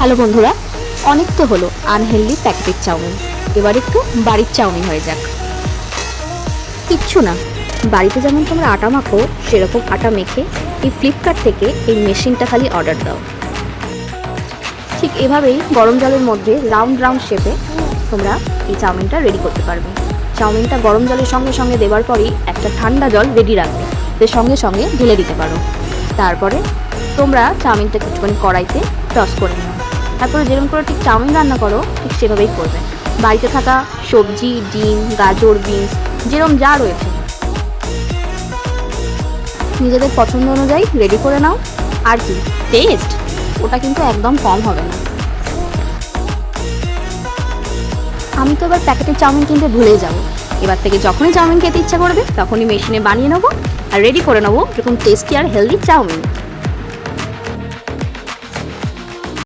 Hello বন্ধুরা, অনেক তো হলো আনহেলদি প্যাকেটের চাউমিন, এবার একটু বাড়ির চাউমিন হয়ে যাক। কিচ্ছু না, বাড়িতে যেমন তোমরা আটা মাখো সেরকম আটা মেখে এই ফ্লিপকার্ট থেকে এই মেশিনটা খালি অর্ডার দাও। ঠিক এভাবেই গরম জলের মধ্যে রাউন্ড রাউন্ড শেপে তোমরা এই চাউমিনটা রেডি করতে পারবে। চাউমিনটা গরম জলের সঙ্গে সঙ্গে দেওয়ার পরেই একটা ঠান্ডা জল রেডি রাখবে, এর সঙ্গে সঙ্গে ঢেলে দিতে পারো। তারপরে তোমরা চাউমিনটা কিছুক্ষণ কড়াইতে টস করে নাও। তারপরে যেরকম করে ঠিক চাউমিন রান্না করো ঠিক সেভাবেই করবে। বাড়িতে থাকা সবজি, ডিম, গাজর, বিনস যেরকম যা রয়েছে নিজেদের পছন্দ অনুযায়ী রেডি করে নাও। আর কি টেস্ট, ওটা কিন্তু একদম কম হবে না। আমি তো এবার প্যাকেটের চাউমিন কিনতে ভুলে যাব। এবার থেকে যখনই চাউমিন খেতে ইচ্ছা করবে তখনই মেশিনে বানিয়ে নেবো আর রেডি করে নেবো এরকম টেস্টি আর হেলদি চাউমিন।